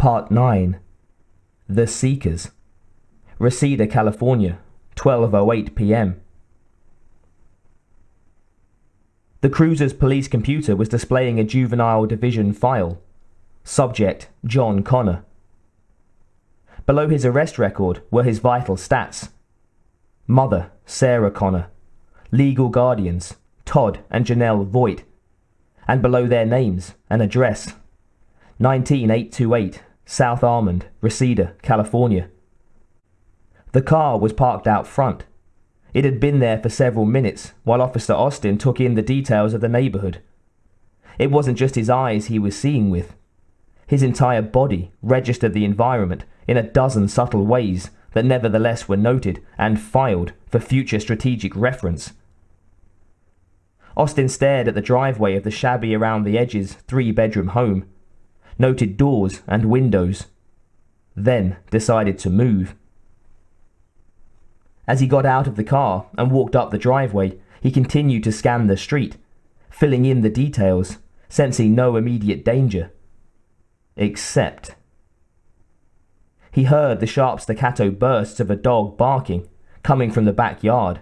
Part 9. The Seekers. Reseda, California, 12:08 p.m. The cruiser's police computer was displaying a juvenile division file. Subject, John Connor. Below his arrest record were his vital stats. Mother, Sarah Connor. Legal guardians, Todd and Janelle Voigt. And below their names, an address. 19828 South Almond, Reseda, California. The car was parked out front. It had been there for several minutes while Officer Austin took in the details of the neighborhood. It wasn't just his eyes he was seeing with. His entire body registered the environment in a dozen subtle ways that nevertheless were noted and filed for future strategic reference. Austin stared at the driveway of the shabby around the edges 3-bedroom home, noted doors and windows, then decided to move. As he got out of the car and walked up the driveway, he continued to scan the street, filling in the details, sensing no immediate danger. Except he heard the sharp staccato bursts of a dog barking, coming from the backyard.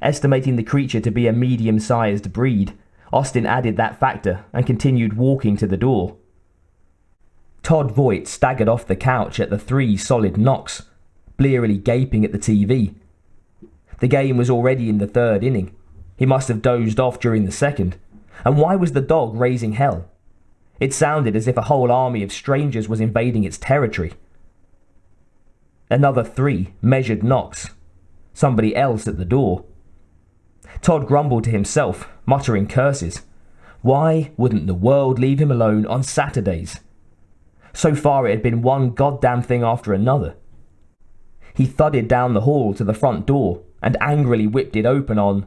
Estimating the creature to be a medium-sized breed, Austin added that factor and continued walking to the door. Todd Voigt staggered off the couch at the 3 solid knocks, blearily gaping at the TV. The game was already in the 3rd inning. He must have dozed off during the 2nd. And why was the dog raising hell? It sounded as if a whole army of strangers was invading its territory. Another 3 measured knocks. Somebody else at the door. Todd grumbled to himself, muttering curses. Why wouldn't the world leave him alone on Saturdays? So far it had been one goddamn thing after another. He thudded down the hall to the front door and angrily whipped it open on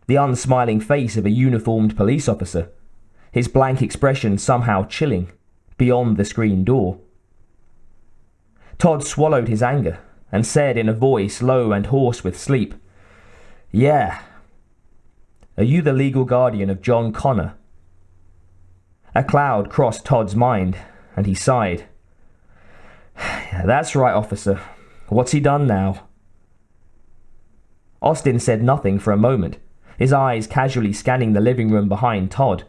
the unsmiling face of a uniformed police officer, his blank expression somehow chilling, beyond the screen door. Todd swallowed his anger and said in a voice low and hoarse with sleep, "Yeah. Are you the legal guardian of John Connor?" A cloud crossed Todd's mind, and he sighed. "That's right, officer. What's he done now?" Austin said nothing for a moment, his eyes casually scanning the living room behind Todd.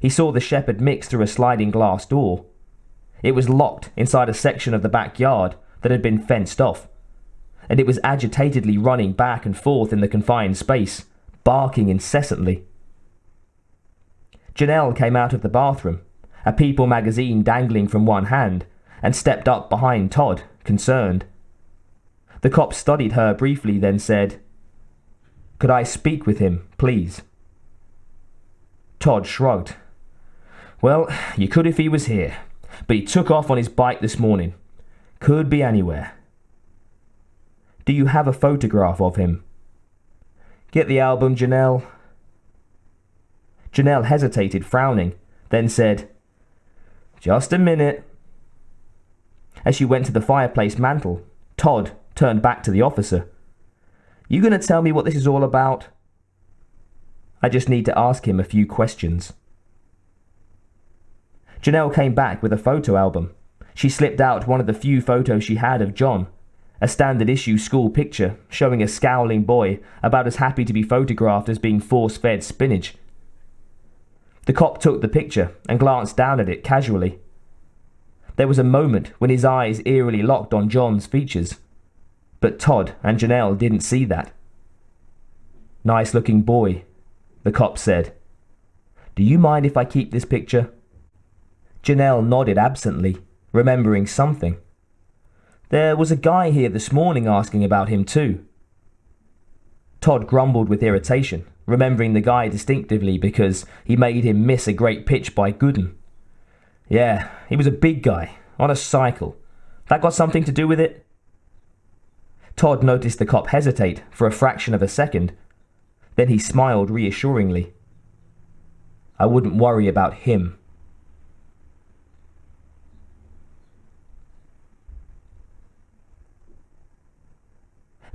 He saw the shepherd mix through a sliding glass door. It was locked inside a section of the backyard that had been fenced off, and it was agitatedly running back and forth in the confined space, barking incessantly. Janelle came out of the bathroom, a People magazine dangling from one hand, and stepped up behind Todd, concerned. The cop studied her briefly, then said, "Could I speak with him, please?" Todd shrugged. "Well, you could if he was here, but he took off on his bike this morning. Could be anywhere." "Do you have a photograph of him?" "Get the album, Janelle." Janelle hesitated, frowning, then said, "Just a minute." As she went to the fireplace mantel, Todd turned back to the officer. "You gonna tell me what this is all about?" "I just need to ask him a few questions." Janelle came back with a photo album. She slipped out one of the few photos she had of John, a standard-issue school picture showing a scowling boy about as happy to be photographed as being force-fed spinach. The cop took the picture and glanced down at it casually. There was a moment when his eyes eerily locked on John's features, but Todd and Janelle didn't see that. "Nice-looking boy," the cop said. "Do you mind if I keep this picture?" Janelle nodded absently, remembering something. "There was a guy here this morning asking about him too." Todd grumbled with irritation, remembering the guy distinctively because he made him miss a great pitch by Gooden. "Yeah, he was a big guy, on a cycle. That got something to do with it?" Todd noticed the cop hesitate for a fraction of a second. Then he smiled reassuringly. "I wouldn't worry about him."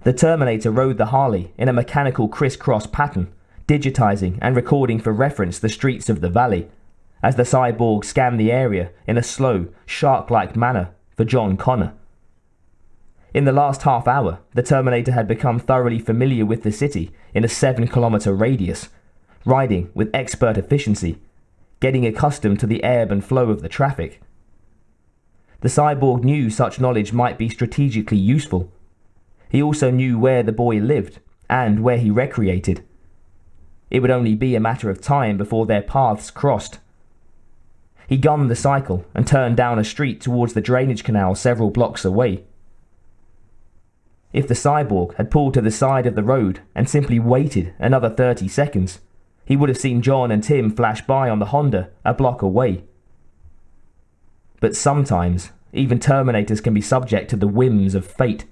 The Terminator rode the Harley in a mechanical crisscross pattern, digitizing and recording for reference the streets of the valley, as the cyborg scanned the area in a slow, shark-like manner for John Connor. In the last half hour, the Terminator had become thoroughly familiar with the city in a 7-kilometer radius, riding with expert efficiency, getting accustomed to the ebb and flow of the traffic. The cyborg knew such knowledge might be strategically useful. He also knew where the boy lived and where he recreated. It would only be a matter of time before their paths crossed. He gunned the cycle and turned down a street towards the drainage canal several blocks away. If the cyborg had pulled to the side of the road and simply waited another 30 seconds, he would have seen John and Tim flash by on the Honda a block away. But sometimes, even Terminators can be subject to the whims of fate.